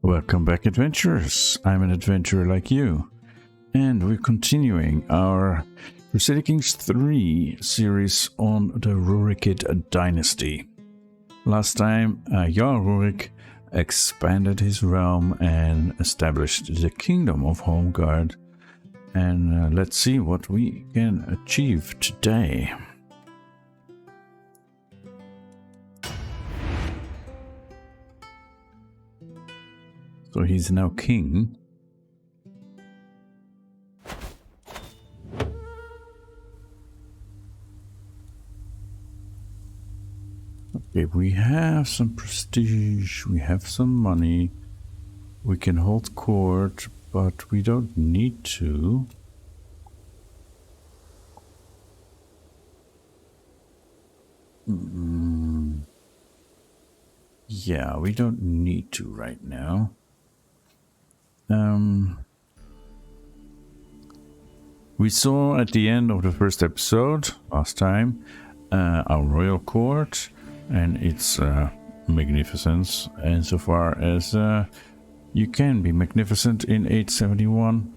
Welcome back, adventurers. I'm an adventurer like you, and we're continuing our Jomsvikings 3 series on the Rurikid dynasty. Last time, young Rurik expanded his realm and established the kingdom of Holmgarð, and let's see what we can achieve today. So he's now king. Okay, we have some prestige, we have some money, we can hold court, but we don't need to. Yeah, we don't need to right now. We saw at the end of the first episode last time our royal court and its magnificence, insofar as you can be magnificent in 871.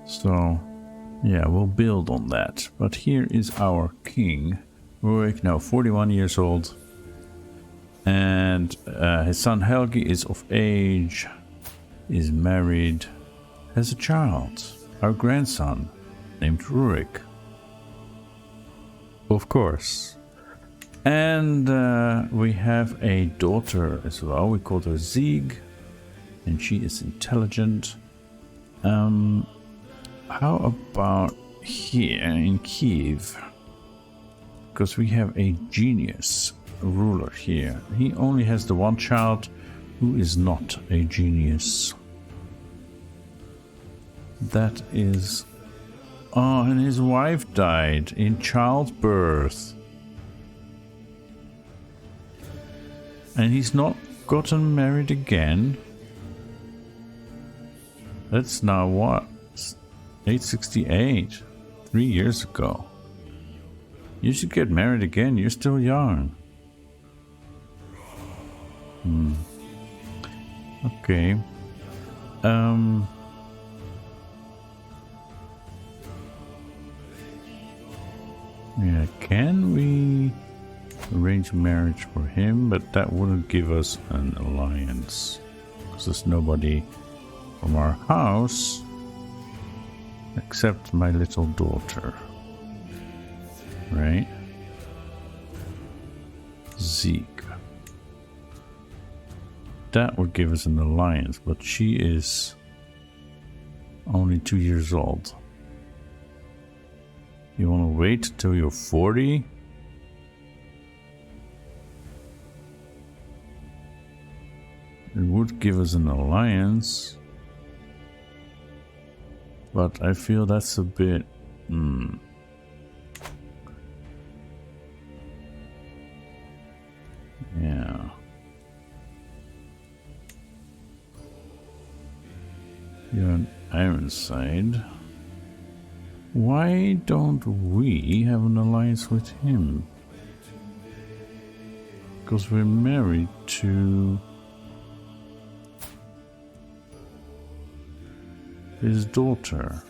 So yeah, we'll build on that. But here is our king, Rurik, now 41 years old. And his son Helgi is of age, is married, has a child, our grandson, named Rurik. Of course. And we have a daughter as well. We call her Zieg, and she is intelligent. How about here in Kiev? Because we have a genius ruler here. He only has the one child who is not a genius. That is... Oh, and his wife died in childbirth. And he's not gotten married again. That's now what? 868. 3 years ago. You should get married again, you're still young. Okay. Yeah, can we arrange marriage for him? But that wouldn't give us an alliance, because there's nobody from our house except my little daughter. Right? Zeke. That would give us an alliance, but she is only 2 years old. You want to wait till you're 40? It would give us an alliance, but I feel that's a bit... Yeah. You're on Ironside. Why don't we have an alliance with him? Because we're married to his daughter.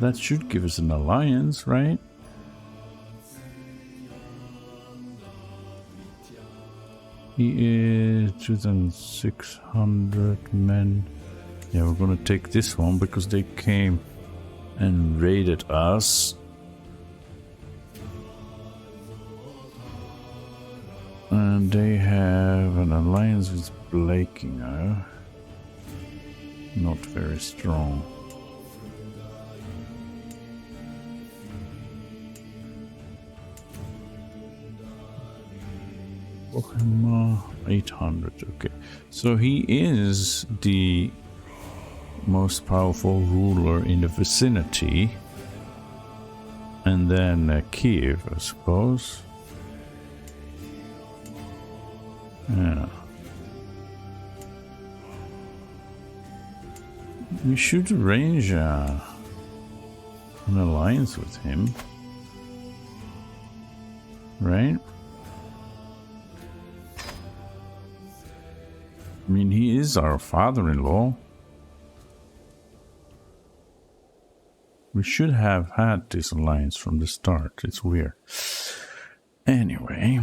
That should give us an alliance, right? He is 2,600 men. Yeah, we're gonna take this one because they came and raided us. And they have an alliance with Blakinger. Not very strong. Bohema 800, okay. So he is the most powerful ruler in the vicinity. And then Kiev, I suppose. Yeah. We should arrange an alliance with him. Right? I mean, he is our father-in-law. We should have had this alliance from the start. It's weird. Anyway.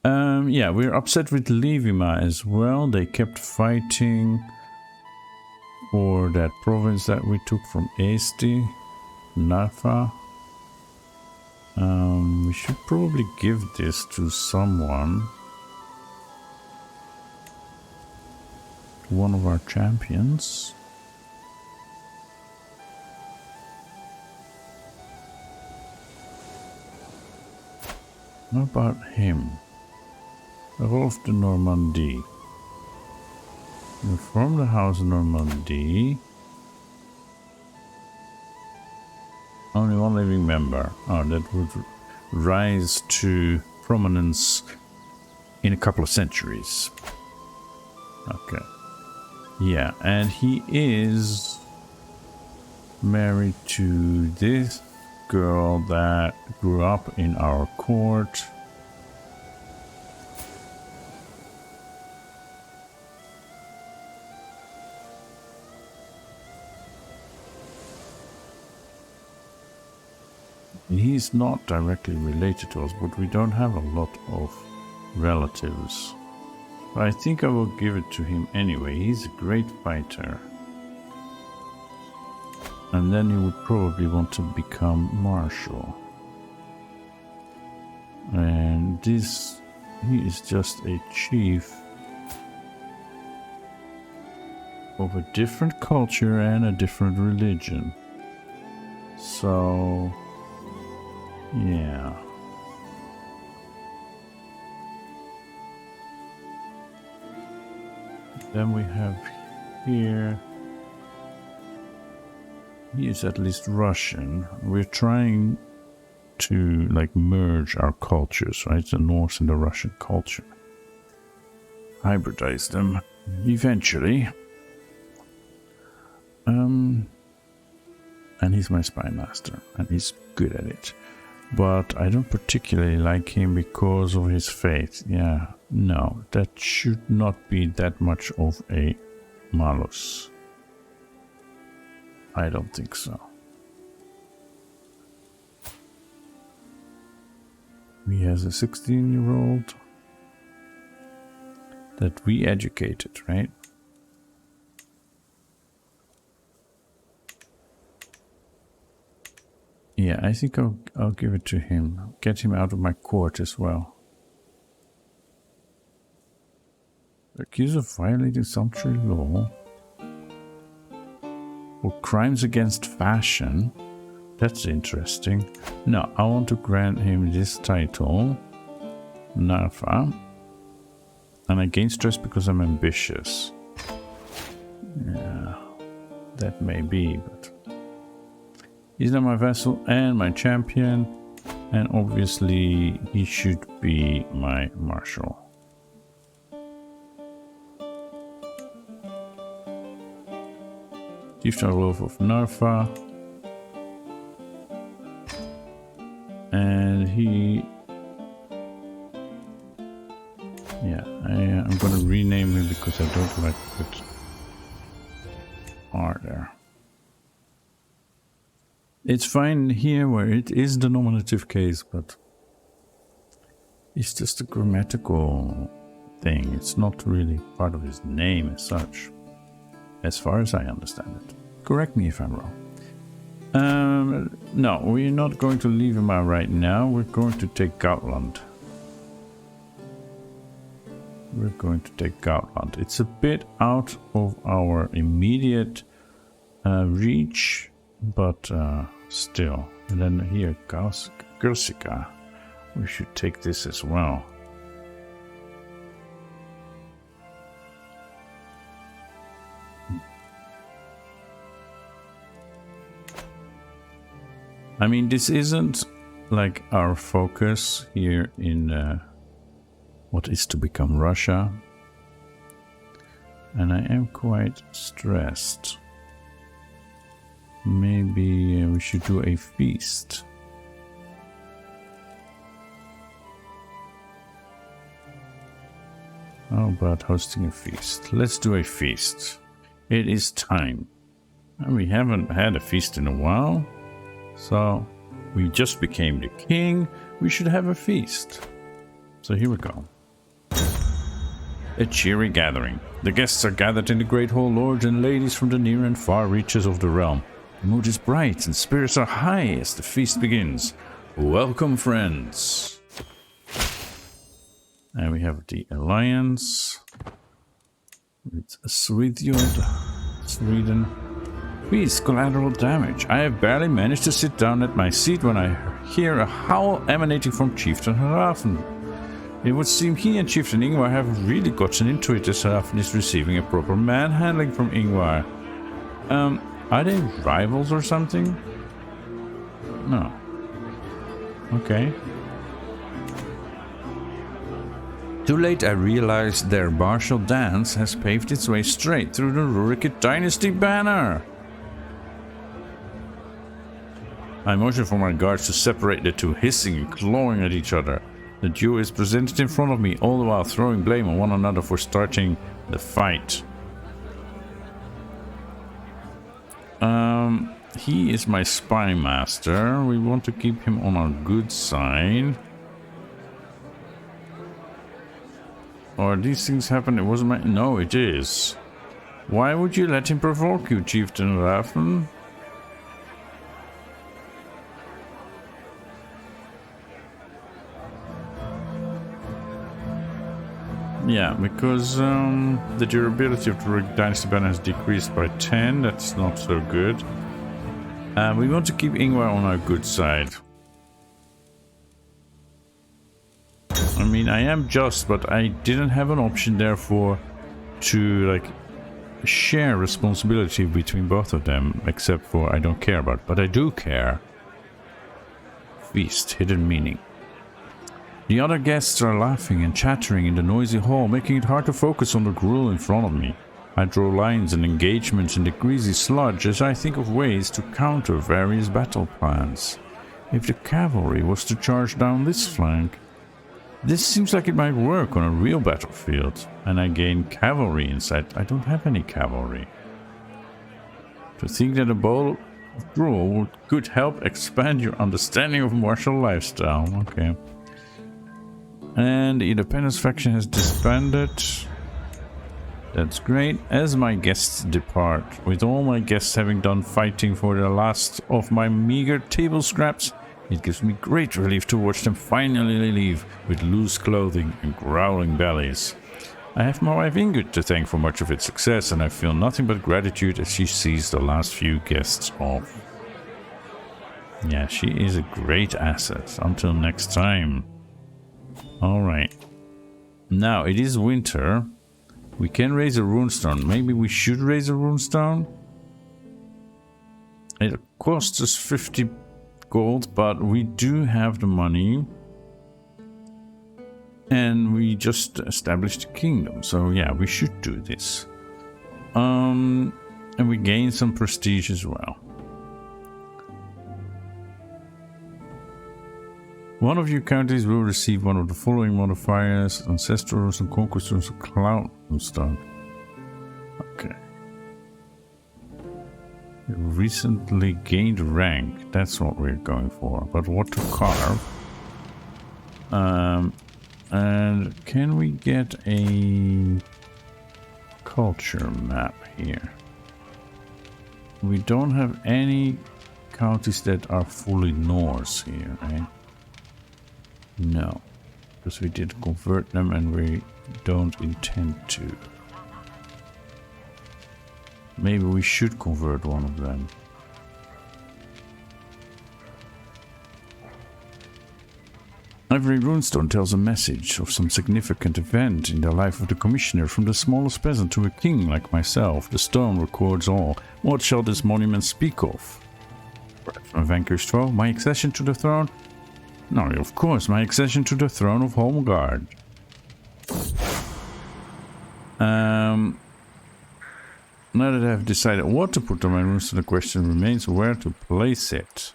Yeah, we're upset with Livima as well. They kept fighting for that province that we took from Esti, Narfa. We should probably give this to someone. One of our champions. What about him? Rolf de Normandie. You're from the House of Normandy. Only one living member. Oh, that would rise to prominence in a couple of centuries. Okay. Yeah, and he is married to this girl that grew up in our court. He's not directly related to us, but we don't have a lot of relatives. But I think I will give it to him anyway. He's a great fighter. And then he would probably want to become marshal. And this, he is just a chief of a different culture and a different religion. So, yeah. Then we have here, he is at least Russian. We're trying to like merge our cultures, right? The Norse and the Russian culture. Hybridize them eventually. And he's my spy master, and he's good at it. But I don't particularly like him because of his faith. Yeah, no, that should not be that much of a malus. I don't think so. He has a 16-year-old that we educated, right? Yeah, I think I'll give it to him. Get him out of my court as well. Accused of violating sumptuary law or crimes against fashion. That's interesting. No, I want to grant him this title, Narfa. And I gain stress because I'm ambitious. Yeah, that may be, but he's not my vassal and my champion, and obviously he should be my marshal. Chieftain Rolf of Narfa. And he... Yeah, I'm gonna rename him because I don't like to put R there. It's fine here where it is the nominative case, but it's just a grammatical thing. It's not really part of his name as such, as far as I understand it. Correct me if I'm wrong. No, we're not going to leave him out right now. We're going to take Gautland. We're going to take Gautland. It's a bit out of our immediate reach, but still. And then here, Corsica. We should take this as well. I mean, this isn't like our focus here in what is to become Russia. And I am quite stressed. Maybe we should do a feast. How about hosting a feast? Let's do a feast. It is time. We haven't had a feast in a while, so we just became the king. We should have a feast. So here we go. A cheery gathering. The guests are gathered in the great hall, lords and ladies from the near and far reaches of the realm. The mood is bright and spirits are high as the feast begins. Welcome, friends. And we have the alliance. It's Sweden. Please, collateral damage. I have barely managed to sit down at my seat when I hear a howl emanating from Chieftain Hrafn. It would seem he and Chieftain Ingvar have really gotten into it as Hrafn is receiving a proper manhandling from Ingvar. Are they rivals or something? No. Okay. Too late I realized their martial dance has paved its way straight through the Rurikid dynasty banner. I motion for my guards to separate the two, hissing and clawing at each other. The duo is presented in front of me, all the while throwing blame on one another for starting the fight. He is my spy master. We want to keep him on our good side. Or these things happen? It wasn't my... No, it is. Why would you let him provoke you, Chieftain Hrafn? Yeah, because the durability of the Rurik Dynasty banner has decreased by 10. That's not so good. We want to keep Ingvar on our good side. I mean, I am just, but I didn't have an option, therefore, to like share responsibility between both of them, except for I don't care about it, but I do care. Feast, hidden meaning. The other guests are laughing and chattering in the noisy hall, making it hard to focus on the gruel in front of me. I draw lines and engagements in the greasy sludge as I think of ways to counter various battle plans. If the cavalry was to charge down this flank, this seems like it might work on a real battlefield, and I gain cavalry insight. I don't have any cavalry. To think that a bowl of gruel could help expand your understanding of martial lifestyle. Okay. And the Independence faction has disbanded. That's great. As my guests depart, with all my guests having done fighting for the last of my meager table scraps, it gives me great relief to watch them finally leave with loose clothing and growling bellies. I have my wife Ingrid to thank for much of its success, and I feel nothing but gratitude as she sees the last few guests off. Yeah, she is a great asset. Until next time. Alright. Now, it is winter. We can raise a runestone. Maybe we should raise a runestone? It costs us 50 gold, but we do have the money. And we just established a kingdom. So yeah, we should do this. And we gain some prestige as well. One of your counties will receive one of the following modifiers: Ancestral Runes and Conquest Runes and Cloud Runestone. Okay. You recently gained rank. That's what we're going for. But what to carve? And can we get a culture map here? We don't have any counties that are fully Norse here, right? No, because we did convert them and we don't intend to. Maybe we should convert one of them. Every runestone tells a message of some significant event in the life of the commissioner, from the smallest peasant to a king like myself. The stone records all. What shall this monument speak of? Perhaps my vanquished foe? My accession to the throne? No, of course, my accession to the throne of Holmgarð. Now that I've decided what to put on my runestone, the question remains where to place it.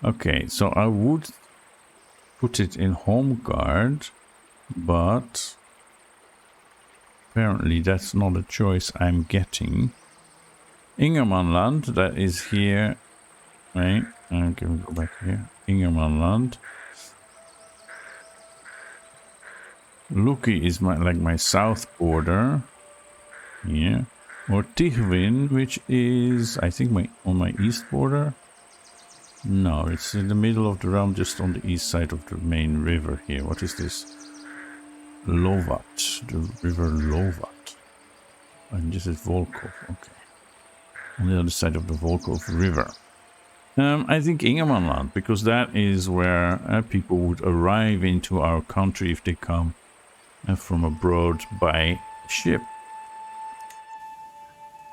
Okay, so I would put it in Holmgarð, but apparently that's not a choice I'm getting. Ingermanland, that is here. Right, okay, we'll go back here. Ingermanland. Luki is my south border. Yeah. Or Tihvin, which is, I think, on my east border. No, it's in the middle of the realm, just on the east side of the main river here. What is this? Lovat. The river Lovat. And this is Volkov. Okay. On the other side of the Volkov river. I think Ingermanland, because that is where people would arrive into our country if they come from abroad by ship.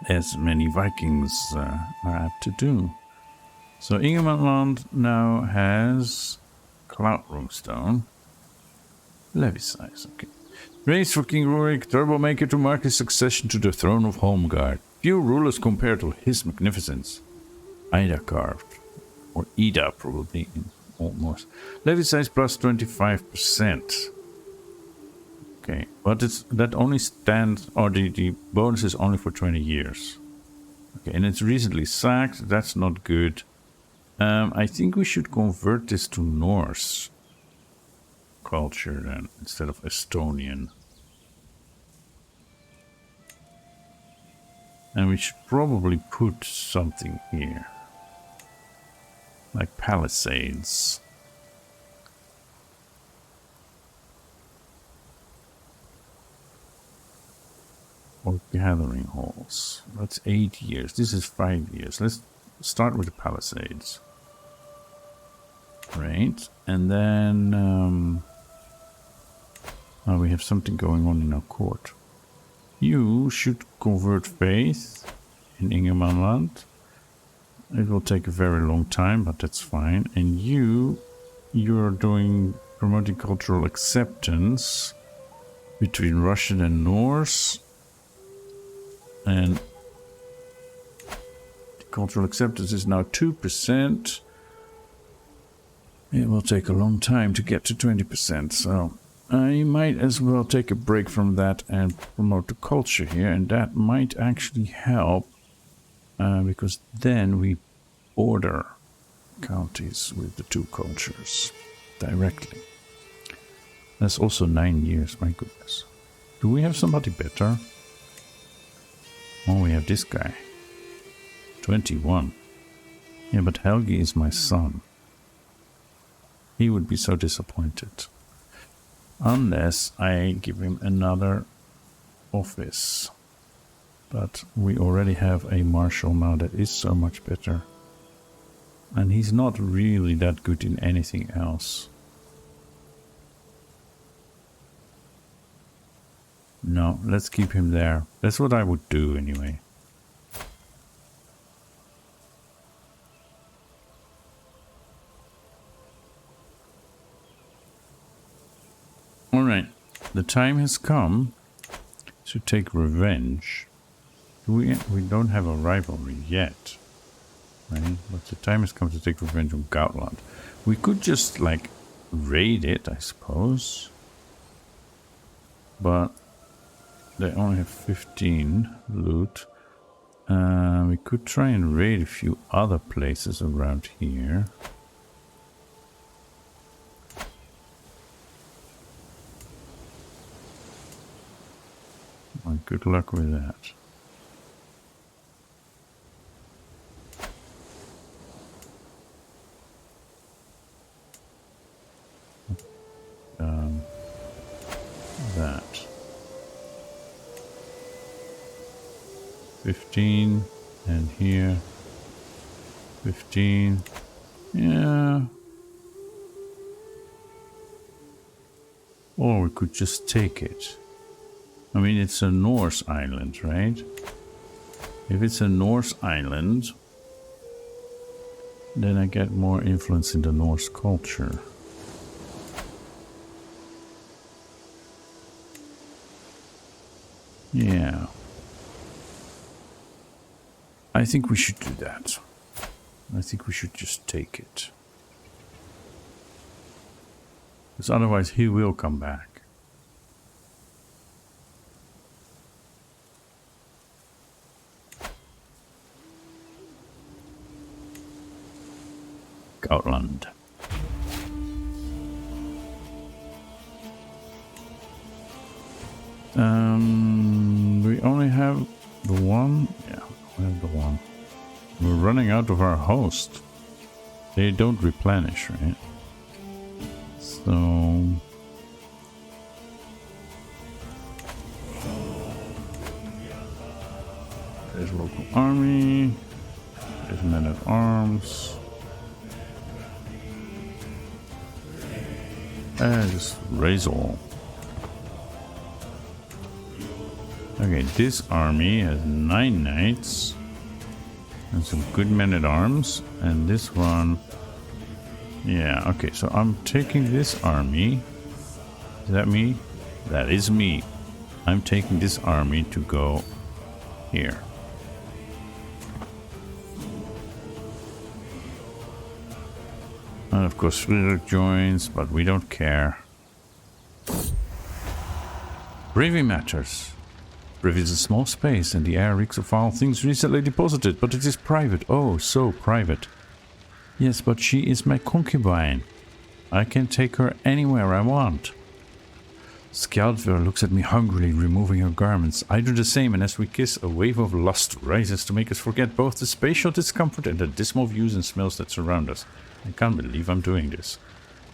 As many Vikings are apt to do. So Ingermanland now has Cloud Runestone. Levy size, okay. Race for King Rurik, Turbo Maker to mark his succession to the throne of Holmgarð. Few rulers compare to his magnificence. Ida carved. Or Ida, probably, in Old Norse. Levy size plus 25%. Okay, but that only stands, or the bonus is only for 20 years. Okay, and it's recently sacked. That's not good. I think we should convert this to Norse culture then, instead of Estonian. And we should probably put something here. Like palisades. Or gathering halls. That's 8 years. This is 5 years. Let's start with the palisades. Right. And then we have something going on in our court. You should convert faith in Ingermanland. It will take a very long time, but that's fine. And you're doing promoting cultural acceptance between Russian and Norse. And the cultural acceptance is now 2%. It will take a long time to get to 20%, so I might as well take a break from that and promote the culture here, and that might actually help, because then we border counties with the two cultures directly. That's also 9 years, my goodness. Do we have somebody better? Oh, we have this guy. 21. Yeah, but Helgi is my son. He would be so disappointed. Unless I give him another office. But we already have a marshal now that is so much better. And he's not really that good in anything else. No, let's keep him there. That's what I would do anyway. Alright, the time has come to take revenge. We don't have a rivalry yet. Right? But the time has come to take revenge on Gautland. We could just, like, raid it, I suppose. But they only have 15 loot. We could try and raid a few other places around here. Well, good luck with that. That 15 and here 15. Yeah, or we could just take it. I mean, it's a Norse island, right? If it's a Norse island, then I get more influence in the Norse culture. Yeah. I think we should do that. I think we should just take it. Because otherwise he will come back. Gautland. We only have the one. Yeah, we have the one. We're running out of our host. They don't replenish, right? So there's local army. There's men at arms. And just raise all. Okay, this army has 9 knights and some good men at arms, and this one, yeah, okay, so I'm taking this army. Is that me? That is me. I'm taking this army to go here. And of course Rurik joins, but we don't care. Bravery matters. Bravery is a small space, and the air reeks of foul things recently deposited, but it is private. Oh, so private. Yes, but she is my concubine. I can take her anywhere I want. Skjaldvir looks at me hungrily, removing her garments. I do the same, and as we kiss, a wave of lust rises to make us forget both the spatial discomfort and the dismal views and smells that surround us. I can't believe I'm doing this.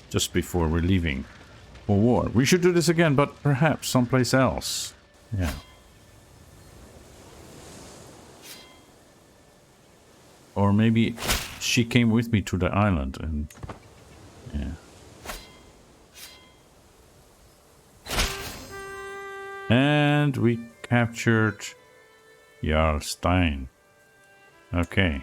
Just before we're leaving for war. We should do this again, but perhaps someplace else. Yeah. Or maybe she came with me to the island and... yeah. And we captured Jarlstein. Okay.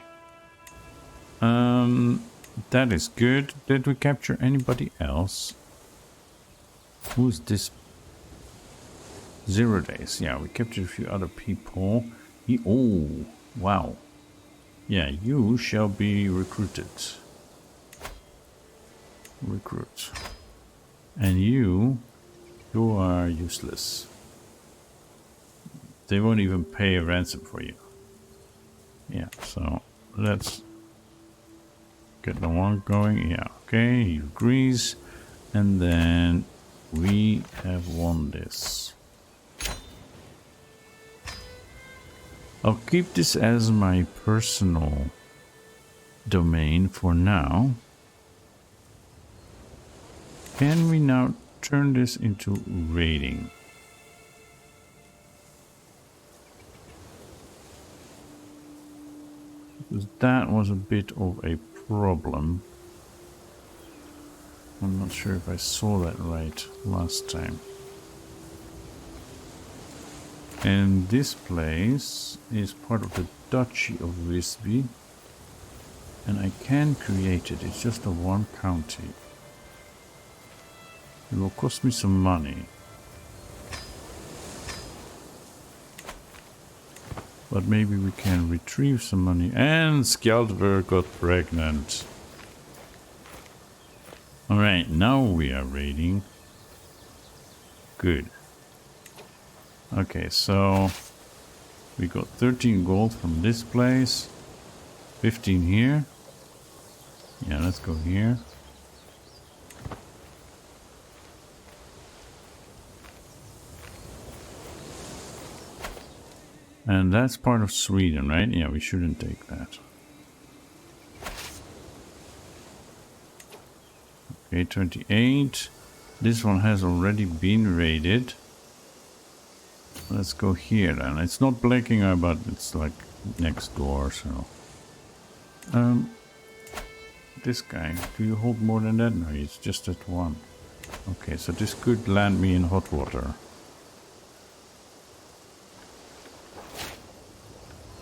That is good. Did we capture anybody else? Who's this? 0 days. Yeah, we captured a few other people. Oh, wow. Yeah, you shall be recruited. Recruit. And you are useless. They won't even pay a ransom for you. Yeah, so let's get the one going. Yeah, okay, he agrees. And then we have won this. I'll keep this as my personal domain for now. Can we now turn this into raiding? Because that was a bit of a problem. I'm not sure if I saw that right last time. And this place is part of the Duchy of Visby. And I can create it. It's just a one county. It will cost me some money. But maybe we can retrieve some money. And Skjaldvir got pregnant. Alright, now we are raiding. Good. Okay, so we got 13 gold from this place. 15 here. Yeah, let's go here. And that's part of Sweden, right? Yeah, we shouldn't take that. Okay, 28. This one has already been raided. Let's go here then. It's not blinking out, but it's like next door, so... this guy, do you hold more than that? No, it's just at one. Okay, so this could land me in hot water.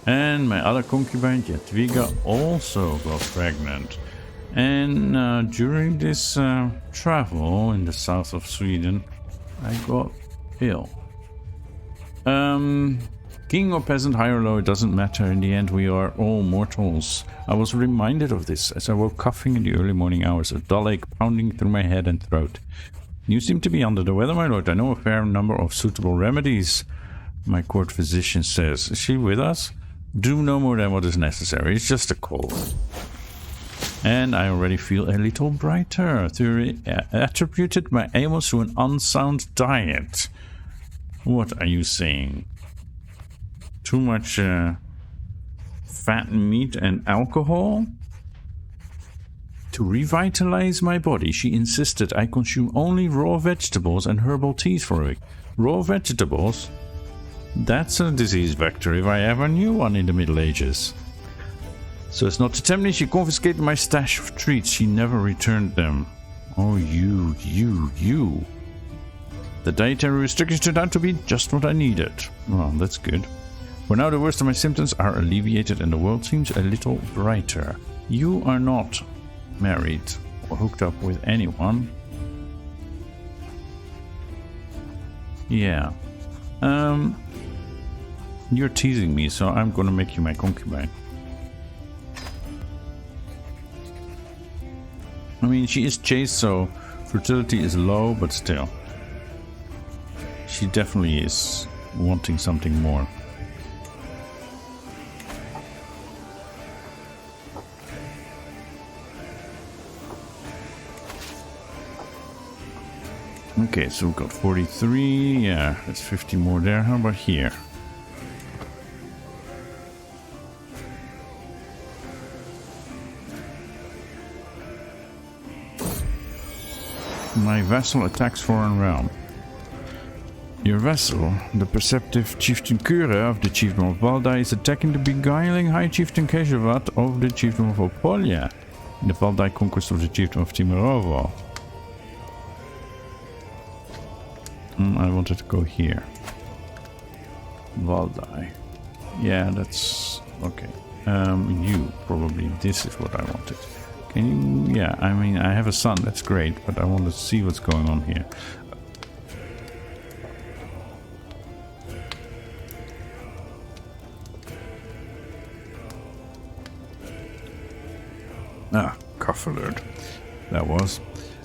And my other concubine, Jadwiga, also got pregnant. And during this travel in the south of Sweden, I got ill. King or peasant, high or low, it doesn't matter. In the end, we are all mortals. I was reminded of this as I woke coughing in the early morning hours, a dull ache pounding through my head and throat. You seem to be under the weather, my lord. I know a fair number of suitable remedies, my court physician says. Is she with us? Do no more than what is necessary. It's just a cold. And I already feel a little brighter. Theory attributed my ailments to an unsound diet. What are you saying? Too much fat meat and alcohol? To revitalize my body, she insisted I consume only raw vegetables and herbal teas for a week. Raw vegetables? That's a disease vector if I ever knew one in the Middle Ages. So as not to tempt me, she confiscated my stash of treats. She never returned them. Oh, you. The dietary restrictions turned out to be just what I needed. Well, that's good. For now, the worst of my symptoms are alleviated and the world seems a little brighter. You are not married or hooked up with anyone. Yeah. You're teasing me, so I'm gonna make you my concubine. I mean, she is chaste, so fertility is low, but still. She definitely is wanting something more. Okay, so we've got 43. Yeah, that's 50 more there. How about here? My vassal attacks foreign realm. Your vassal, the perceptive chieftain Kure of the chiefdom of Valdai, is attacking the beguiling high chieftain Keshavat of the chiefdom of Opolia in the Valdai conquest of the chiefdom of Timirovo. I wanted to go here. Valdai. Yeah, that's okay. You probably. This is what I wanted. Can you? Yeah, I mean, I have a son. That's great, but I want to see what's going on here. Ah, cuff alert. That was.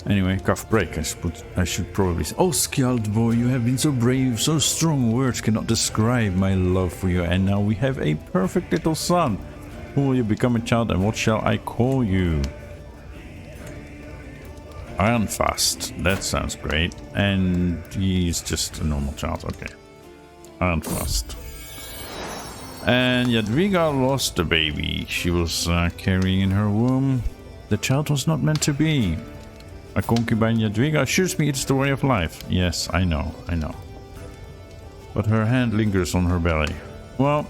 Anyway, cuff break. I should probably say. Oh, Skjald boy, you have been so brave, so strong. Words cannot describe my love for you. And now we have a perfect little son. Who will you become a child, and what shall I call you? Ironfast. That sounds great. And he's just a normal child. Okay. Ironfast. And Jadwiga lost a baby she was carrying in her womb. The child was not meant to be. A concubine Jadwiga assures me it's the way of life. Yes, I know. But her hand lingers on her belly. Well,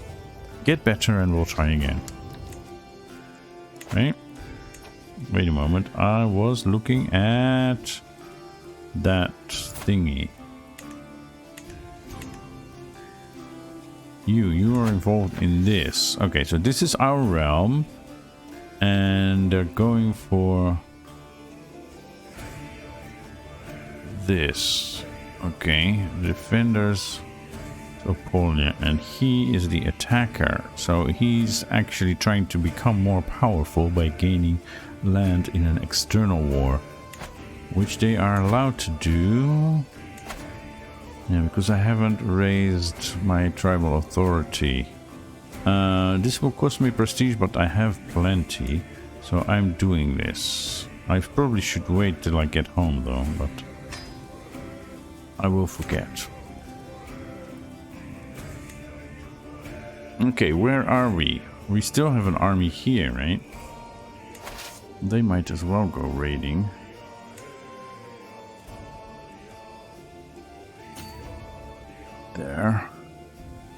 get better and we'll try again. Right? Wait a moment. I was looking at that thingy. You are involved in this. Okay, so this is our realm. And they're going for this. Okay, defenders of Polia, and he is the attacker. So he's actually trying to become more powerful by gaining land in an external war, which they are allowed to do. Yeah, because I haven't raised my tribal authority. This will cost me prestige, but I have plenty, so I'm doing this. I probably should wait till I get home though, but I will forget. Okay, where are we? We still have an army here, right? They might as well go raiding. There.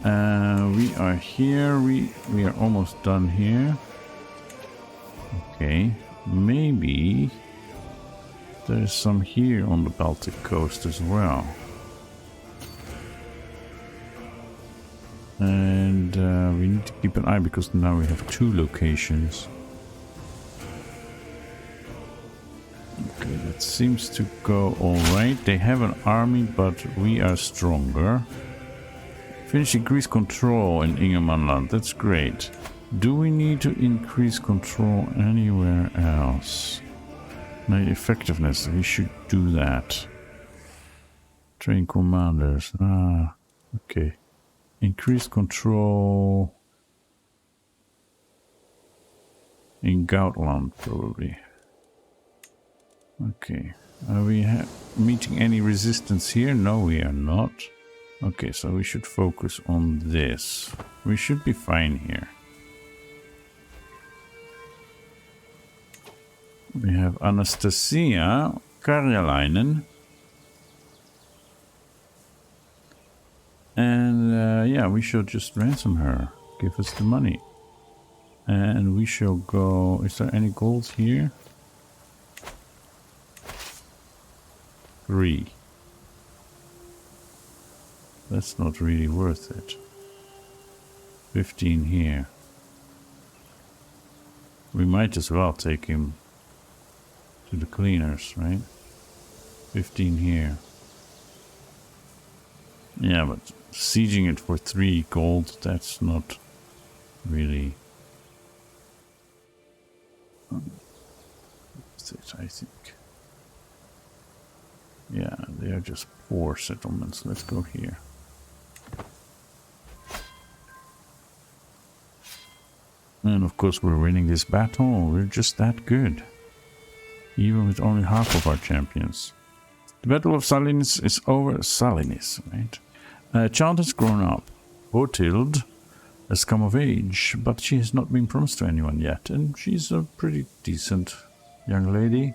We are here. We are almost done here. Okay. Maybe there's some here on the Baltic coast as well. And we need to keep an eye because now we have 2 locations. Okay, that seems to go alright. They have an army, but we are stronger. Finish increase control in Ingermanland. That's great. Do we need to increase control anywhere else? No, effectiveness. We should do that. Train commanders. Ah, okay. Increase control. In Gautland, probably. Okay. Are we meeting any resistance here? No, we are not. Okay, so we should focus on this. We should be fine here. We have Anastasia Karjalainen. And yeah, we should just ransom her. Give us the money. And we shall go... Is there any gold here? 3. That's not really worth it. 15 here. We might as well take him to the cleaners, right? 15 here. Yeah, but sieging it for 3 gold, that's not really worth it, I think. Yeah, they are just poor settlements. Let's go here. And of course we're winning this battle. We're just that good. Even with only half of our champions. The Battle of Salinis is over. Salinis, right? Child has grown up. Botild has come of age, but she has not been promised to anyone yet. And she's a pretty decent young lady.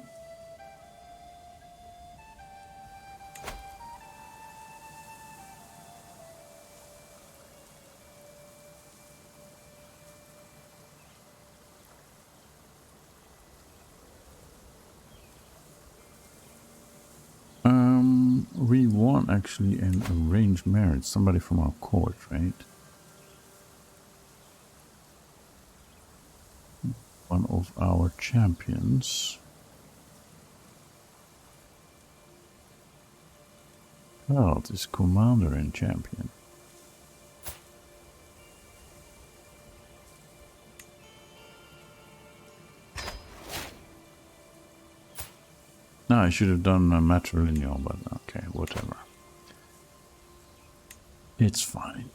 We won actually an arranged marriage. Somebody from our court, right? One of our champions. Oh, this commander and champion. No, I should have done a matrilineal, but okay, whatever. It's fine.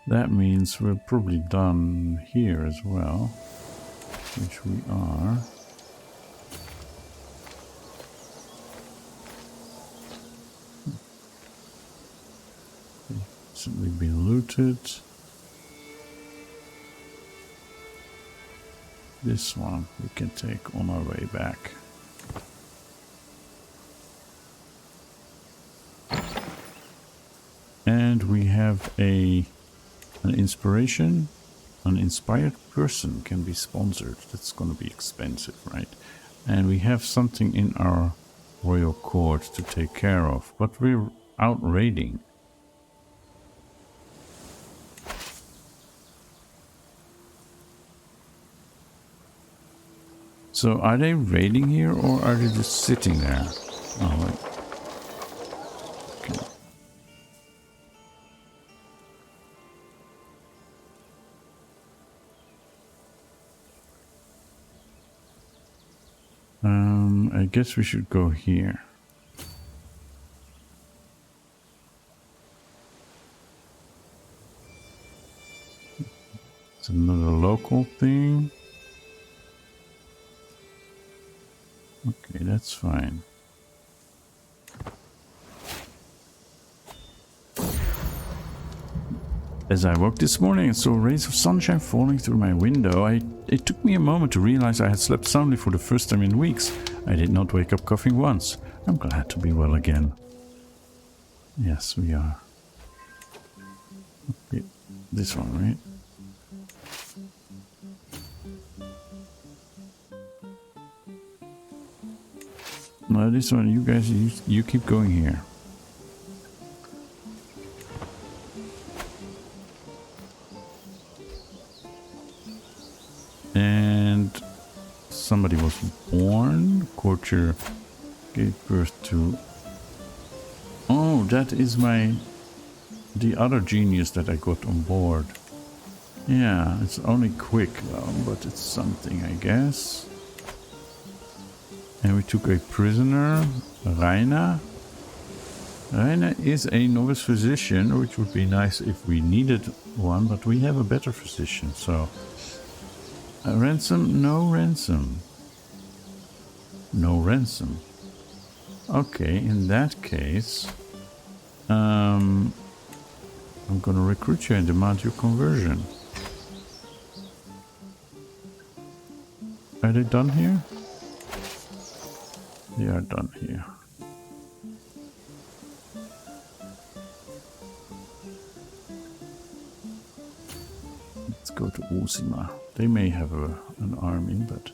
That means we're probably done here as well, which we are. Recently been looted. This one we can take on our way back. And we have an inspiration. An inspired person can be sponsored. That's going to be expensive, right? And we have something in our royal court to take care of, but we're out raiding. So are they raiding here or are they just sitting there? Oh, wait. Okay. I guess we should go here. It's another local thing. Okay, that's fine. As I woke this morning and saw rays of sunshine falling through my window, it took me a moment to realize I had slept soundly for the first time in weeks. I did not wake up coughing once. I'm glad to be well again. Yes, we are. Okay, this one, right? No, this one, you guys, you keep going here. And somebody was born. Courtier gave birth to... Oh, that is the other genius that I got on board. Yeah, it's only quick though, but it's something, I guess. And we took a prisoner, Raina. Raina is a novice physician, which would be nice if we needed one, but we have a better physician, so... ransom? No ransom. No ransom. Okay, in that case... I'm gonna recruit you and demand your conversion. Are they done here? They are done here. Let's go to Osima. They may have an army, but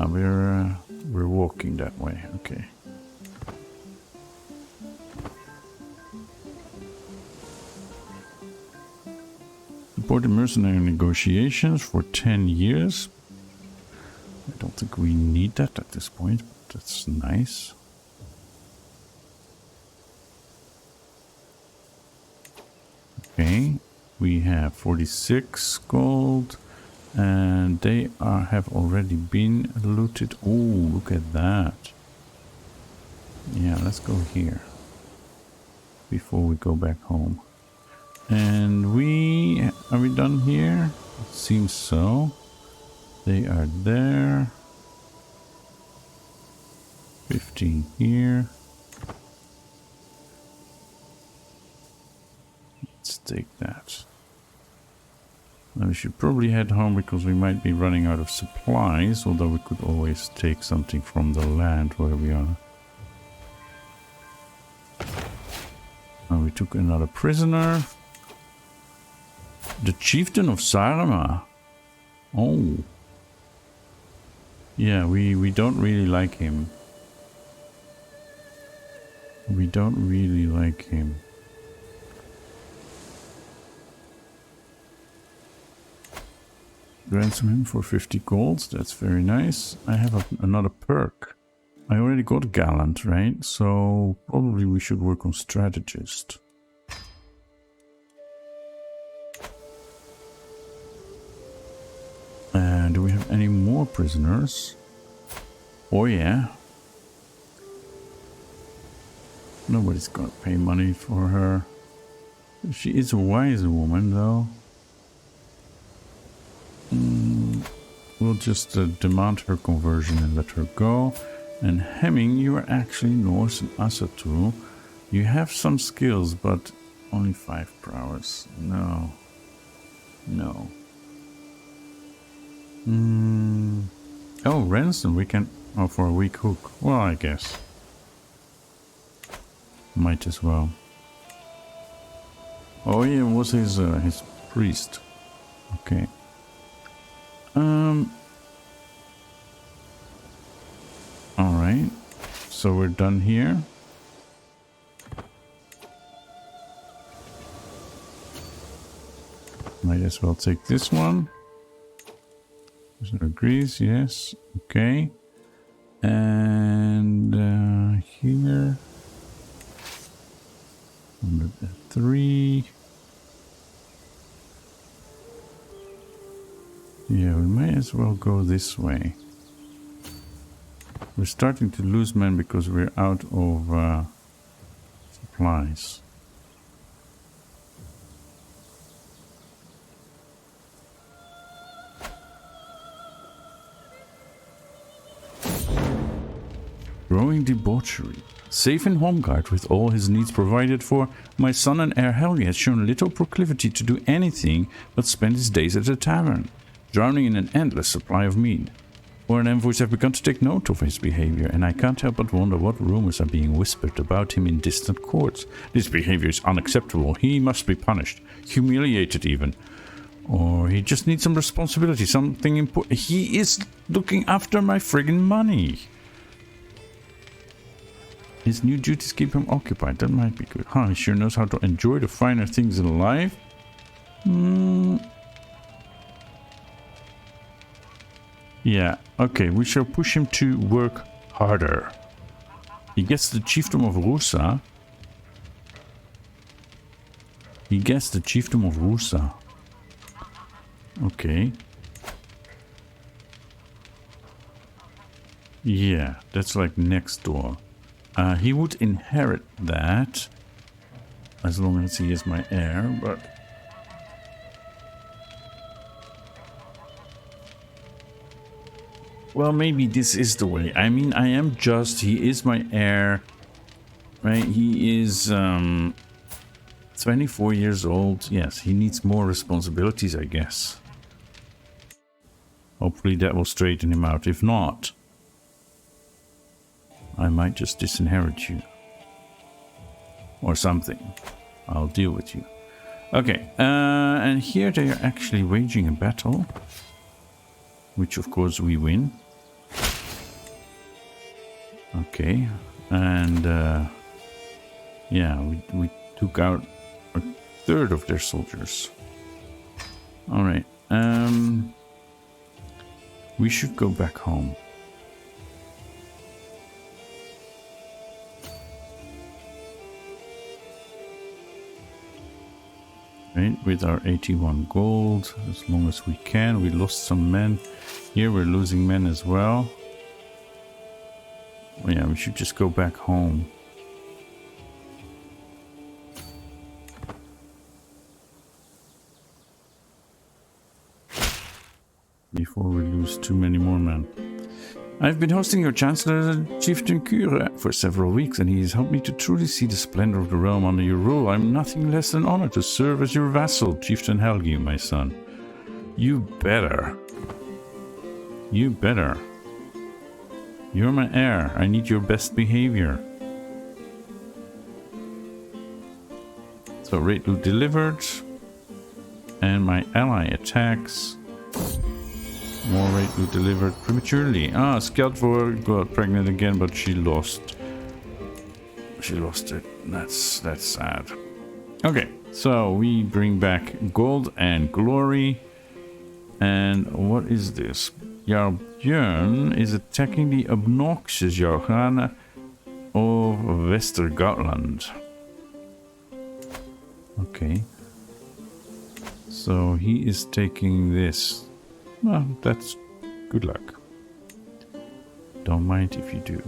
we're walking that way. Okay. Support the mercenary negotiations for 10 years. I don't think we need that at this point, but that's nice. Okay, we have 46 gold, and they have already been looted. Oh, look at that. Yeah, let's go here before we go back home. And are we done here? It seems so. They are there. 15 here. Let's take that. Now we should probably head home because we might be running out of supplies, although we could always take something from the land where we are. Now we took another prisoner. The chieftain of Sarma. Oh. Yeah, we don't really like him. We don't really like him. Ransom him for 50 golds. That's very nice. I have another perk. I already got Gallant, right? So probably we should work on strategist. Do we have any more prisoners? Oh yeah. Nobody's gonna pay money for her. She is a wise woman though. We'll just demand her conversion and let her go. And Hemming, you are actually Norse and Ásatrú. You have some skills, but only 5 prowess. No. No. Oh, ransom, we can... Oh, for a weak hook. Well, I guess. Might as well. Oh, yeah, it was his priest. Okay. Alright. So we're done here. Might as well take this one. Agrees, yes. Okay. And here. 103. Yeah, we might as well go this way. We're starting to lose men because we're out of supplies. Growing debauchery. Safe in Holmgarð with all his needs provided for, my son and heir Helgi has shown little proclivity to do anything but spend his days at a tavern, drowning in an endless supply of mead. Foreign envoys have begun to take note of his behavior, and I can't help but wonder what rumors are being whispered about him in distant courts. This behavior is unacceptable. He must be punished, humiliated even. Or he just needs some responsibility, something important. He is looking after my friggin' money. His new duties keep him occupied. That might be good. Huh, he sure knows how to enjoy the finer things in life. Yeah, okay, we shall push him to work harder. He gets the chiefdom of Rusa. He gets the chiefdom of Rusa. Okay. Yeah, that's like next door. He would inherit that as long as he is my heir, but well, maybe this is the way. I mean, I am just, he is my heir, right? He is 24 years old. Yes, he needs more responsibilities, I guess. Hopefully that will straighten him out. If not, I might just disinherit you. Or something. I'll deal with you. Okay, and here they are actually waging a battle. Which of course we win. Okay, and yeah, we took out a third of their soldiers. Alright, we should go back home. Right, with our 81 gold, as long as we can. We lost some men. Here we're losing men as well. Oh yeah, we should just go back home. Before we lose too many more men. I've been hosting your Chancellor, Chieftain Kure, for several weeks, and he has helped me to truly see the splendor of the realm under your rule. I'm nothing less than honored to serve as your vassal, Chieftain Helgi, my son. You better. You better. You're my heir. I need your best behavior. So, raid loot delivered. And my ally attacks. More raid loot delivered prematurely. Ah, Skjaldvor got pregnant again, but she lost. She lost it. That's sad. Okay, so we bring back gold and glory. And what is this? Jarl Björn is attacking the obnoxious Jarl of Wester Gautland. Okay. So he is taking this. Well, that's good luck. Don't mind if you do.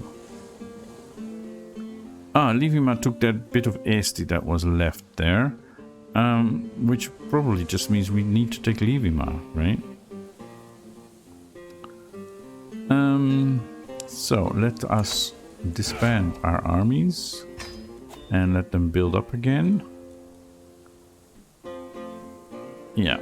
Ah, Livima took that bit of Esti that was left there. Which probably just means we need to take Livima, right? So let us disband our armies and let them build up again. Yeah.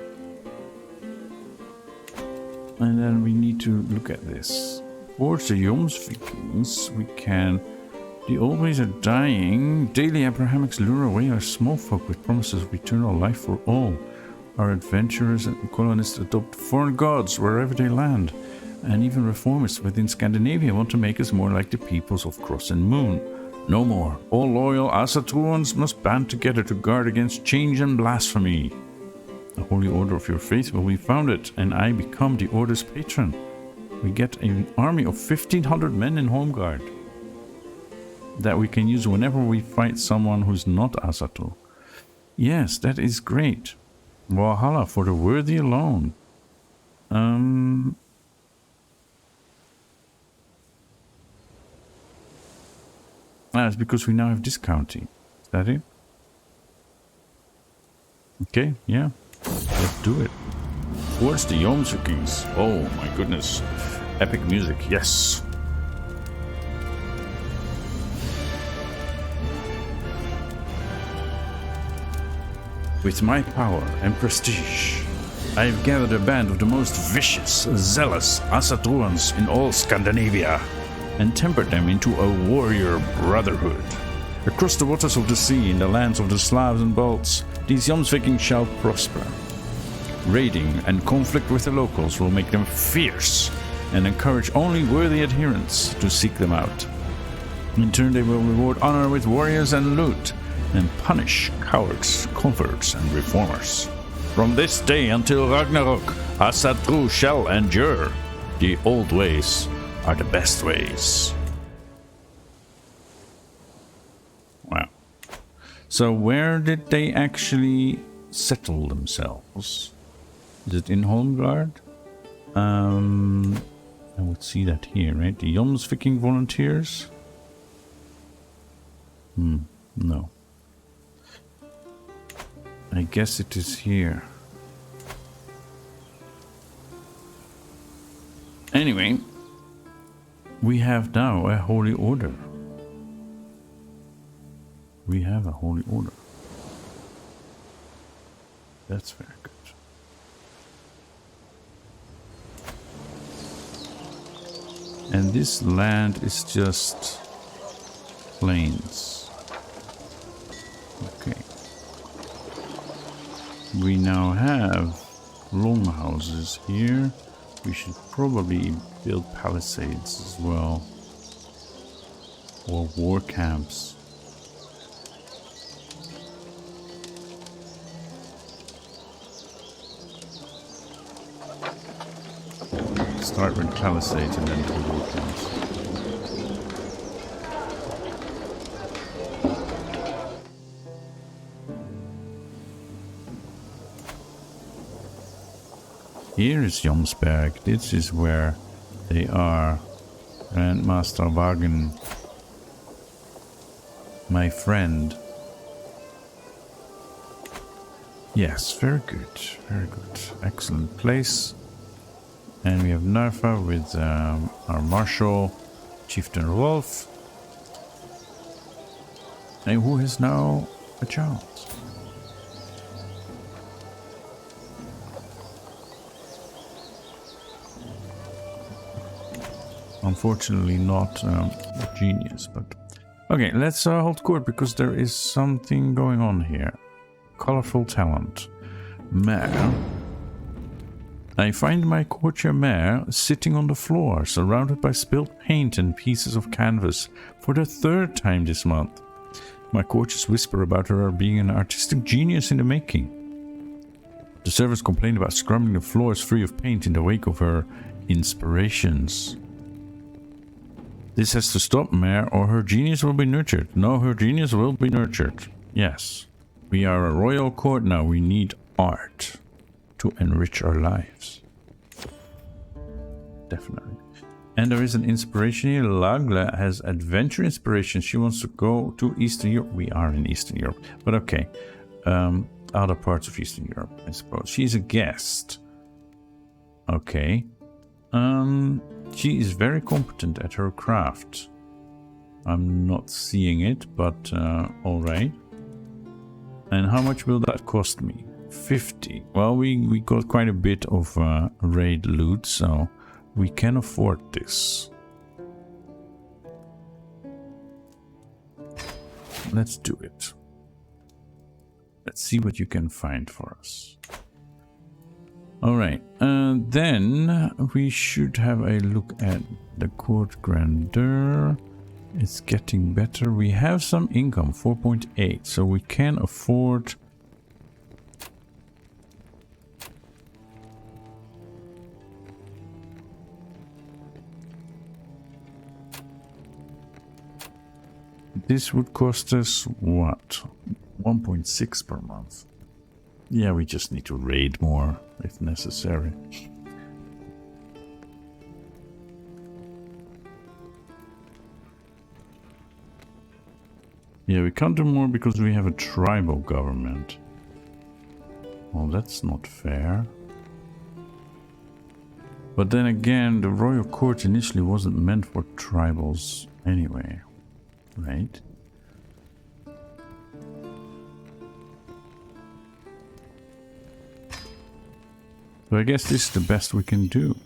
And then we need to look at this. For the Jomsvikings, we can... The old ways are dying. Daily Abrahamics lure away our small folk with promises of eternal life for all. Our adventurers and colonists adopt foreign gods wherever they land. And even reformists within Scandinavia want to make us more like the peoples of Cross and Moon. No more. All loyal Ásatruans must band together to guard against change and blasphemy. The Holy Order of your faith will be founded, and I become the Order's patron. We get an army of 1,500 men in Holmgarð that we can use whenever we fight someone who's not Ásatrú. Yes, that is great. Valhalla for the worthy alone. It's because we now have discounting. Is that it? Okay, yeah. Let's do it. Towards the Jomsvikings. Oh my goodness. Epic music, yes. With my power and prestige, I have gathered a band of the most vicious, zealous Ásatruans in all Scandinavia, and tempered them into a warrior brotherhood. Across the waters of the sea, in the lands of the Slavs and Balts, these Jomsvikings shall prosper. Raiding and conflict with the locals will make them fierce, and encourage only worthy adherents to seek them out. In turn, they will reward honor with warriors and loot, and punish cowards, converts, and reformers. From this day until Ragnarok, Ásatrú shall endure. The old ways are the best ways. Wow. So where did they actually settle themselves? Is it in Holmgarð? I would see that here, right? The Jomsviking volunteers? No. I guess it is here. Anyway, we have now a holy order. We have a holy order. That's very good. And this land is just plains. Okay. We now have longhouses here. We should probably build palisades as well. Or war camps. Start with palisades and then do war camps. Here is Jomsberg. This is where they are. Grandmaster Wagen. My friend. Yes, very good. Very good. Excellent place. And we have Narfa with our marshal, Chieftain Wolf. And who is now a child. Unfortunately not a genius, but... Okay, let's hold court because there is something going on here. Colorful talent. Mare. I find my courtier mare sitting on the floor, surrounded by spilled paint and pieces of canvas for the third time this month. My courtiers whisper about her being an artistic genius in the making. The servants complain about scrubbing the floors free of paint in the wake of her inspirations. This has to stop, Mare, or her genius will be nurtured. No, her genius will be nurtured. Yes. We are a royal court now. We need art to enrich our lives. Definitely. And there is an inspiration here. Lagla has adventure inspiration. She wants to go to Eastern Europe. We are in Eastern Europe. But okay. Other parts of Eastern Europe, I suppose. She's a guest. Okay. She is very competent at her craft. I'm not seeing it, but alright. And how much will that cost me? 50. Well, we got quite a bit of raid loot, so we can afford this. Let's do it. Let's see what you can find for us. Alright, then we should have a look at the court grandeur. It's getting better. We have some income, 4.8, so we can afford... This would cost us, what? 1.6 per month. Yeah, we just need to raid more, if necessary. Yeah, we can't do more because we have a tribal government. Well, that's not fair. But then again, the royal court initially wasn't meant for tribals anyway, right? So I guess this is the best we can do.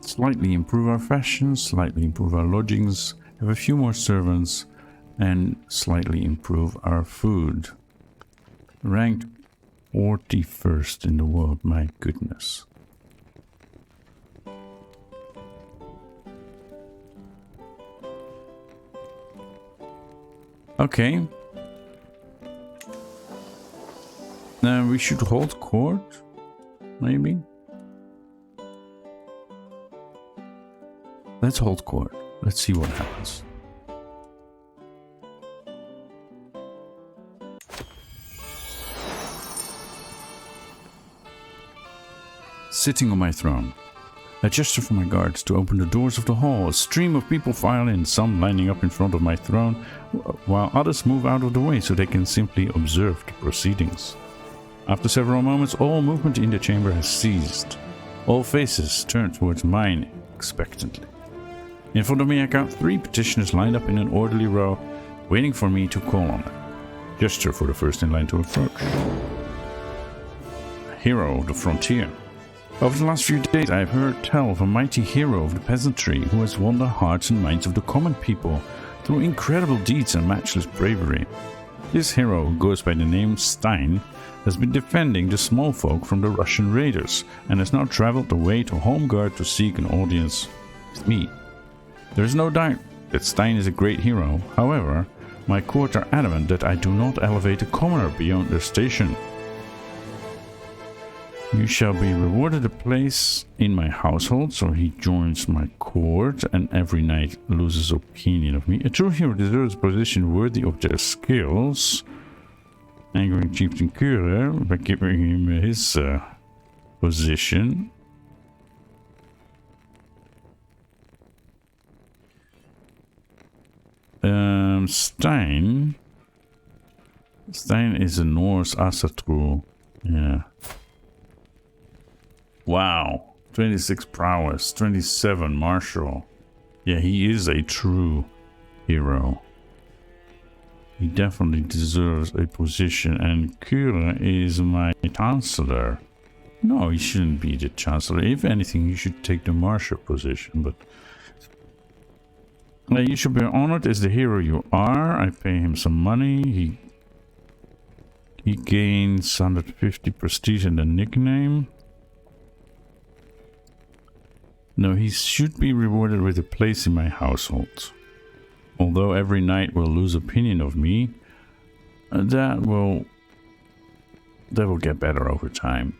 Slightly improve our fashion, slightly improve our lodgings, have a few more servants, and slightly improve our food. Ranked 41st in the world, my goodness. Okay. Now we should hold court, maybe? Let's hold court. Let's see what happens. Sitting on my throne. I gesture for my guards to open the doors of the hall. A stream of people file in, some lining up in front of my throne, while others move out of the way so they can simply observe the proceedings. After several moments, all movement in the chamber has ceased. All faces turn towards mine expectantly. In front of me I count 3 petitioners lined up in an orderly row, waiting for me to call on them. Gesture for the first in line to approach. Hero of the frontier. Over the last few days I have heard tell of a mighty hero of the peasantry who has won the hearts and minds of the common people through incredible deeds and matchless bravery. This hero, who goes by the name Stein, has been defending the small folk from the Russian raiders and has now traveled the way to Holmgarð to seek an audience with me. There is no doubt that Stein is a great hero. However, my court are adamant that I do not elevate a commoner beyond their station. You shall be rewarded a place in my household, so he joins my court and every night loses opinion of me. A true hero deserves a position worthy of their skills. Angering Chieftain Kure by giving him his position. Stein is a Norse Ásatrú. Yeah. Wow. 26 prowess, 27 martial. Yeah, he is a true hero. He definitely deserves a position, and Kure is my chancellor. No, he shouldn't be the chancellor. If anything, he should take the marshal position, but... you should be honored as the hero you are. I pay him some money. He gains 150 prestige and a nickname. No, he should be rewarded with a place in my household. Although every knight will lose opinion of me, that will get better over time.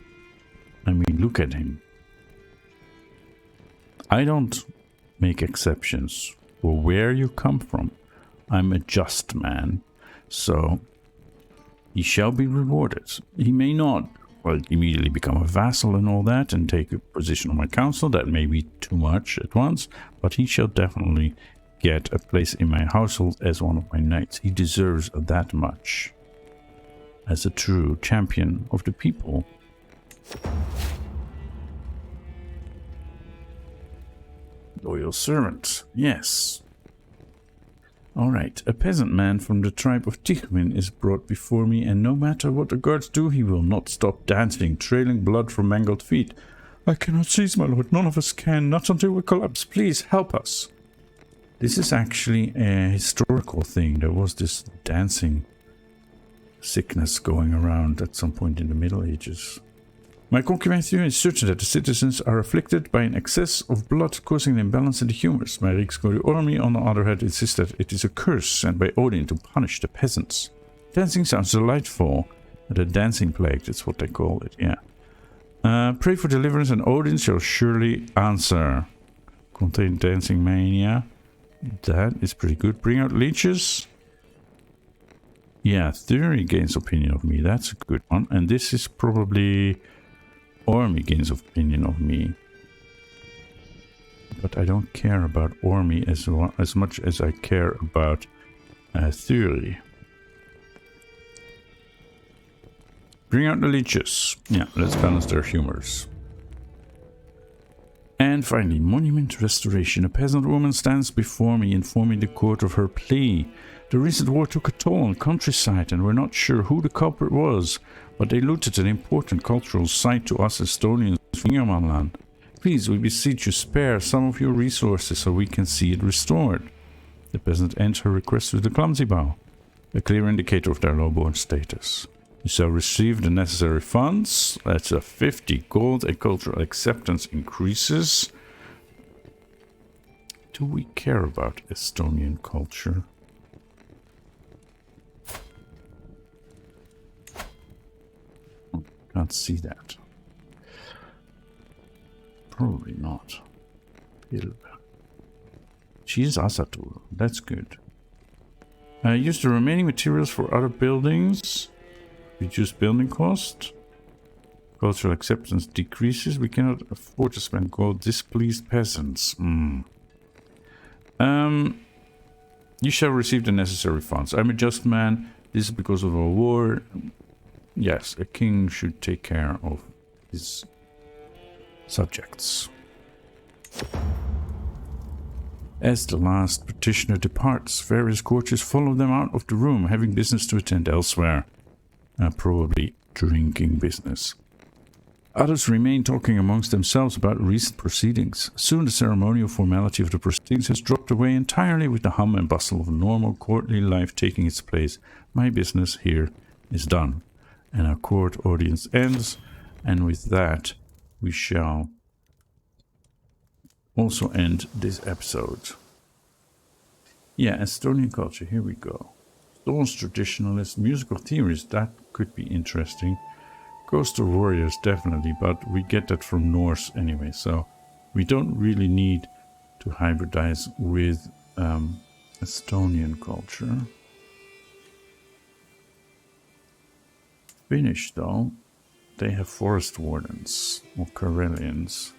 I mean, look at him. I don't make exceptions for where you come from. I'm a just man, so he shall be rewarded. He may not, well, immediately become a vassal and all that and take a position on my council. That may be too much at once, but he shall definitely get a place in my household as one of my knights. He deserves that much as a true champion of the people. Loyal servant, yes. Alright, a peasant man from the tribe of Tichmin is brought before me, and no matter what the guards do, he will not stop dancing, trailing blood from mangled feet. I cannot cease, my lord. None of us can, not until we collapse. Please, help us. This is actually a historical thing. There was this dancing sickness going around at some point in the Middle Ages. My concubine theory is certain that the citizens are afflicted by an excess of blood causing an imbalance in the humors. My Ríkisgoði army, on the other hand, insists that it is a curse sent by Odin to punish the peasants. Dancing sounds delightful. The dancing plague, that's what they call it, yeah. Pray for deliverance and Odin shall surely answer. Contain dancing mania. That is pretty good. Bring out leeches. Yeah, theory gains opinion of me. That's a good one. And this is probably... Army gains opinion of me. But I don't care about Army as much as I care about theory. Bring out the leeches. Yeah, let's balance their humors. And finally, monument restoration. A peasant woman stands before me, informing the court of her plea. The recent war took a toll on countryside, and we're not sure who the culprit was, but they looted an important cultural site to us Estonians in Fingermanland. Please, we beseech you, spare some of your resources so we can see it restored. The peasant ends her request with a clumsy bow, a clear indicator of their lowborn status. You shall receive the necessary funds. That's a 50 gold. A cultural acceptance increases. Do we care about Estonian culture? Can't see that. Probably not. She is Ásatrú. That's good. Use the remaining materials for other buildings. Reduce building cost. Cultural acceptance decreases. We cannot afford to spend gold. Displeased peasants. You shall receive the necessary funds. I'm a just man. This is because of a war. Yes, a king should take care of his subjects. As the last petitioner departs, various courtiers follow them out of the room, having business to attend elsewhere. Probably drinking business. Others remain talking amongst themselves about recent proceedings. Soon the ceremonial formality of the proceedings has dropped away entirely, with the hum and bustle of normal courtly life taking its place. My business here is done, and our court audience ends, and with that we shall also end this episode. Yeah, Estonian culture, here we go. Staunch traditionalist, musical theories, that could be interesting. Coastal warriors, definitely, but we get that from Norse anyway, so we don't really need to hybridize with Estonian culture. Finnish, though, they have forest wardens, or Karelians.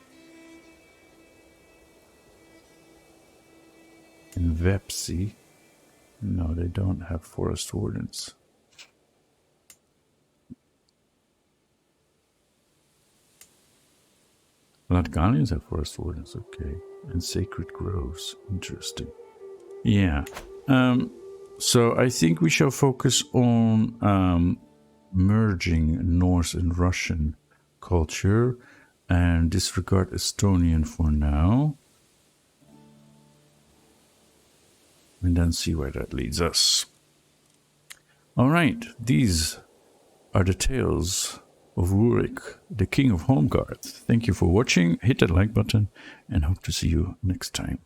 In Vepsi, no, they don't have forest wardens. Latgalians have forest wardens, okay. And sacred groves, interesting. Yeah, so I think we shall focus on merging Norse and Russian culture and disregard Estonian for now. And then see where that leads us. Alright, these are the tales of Rurik, the king of Holmgarð. Thank you for watching, hit that like button, and hope to see you next time.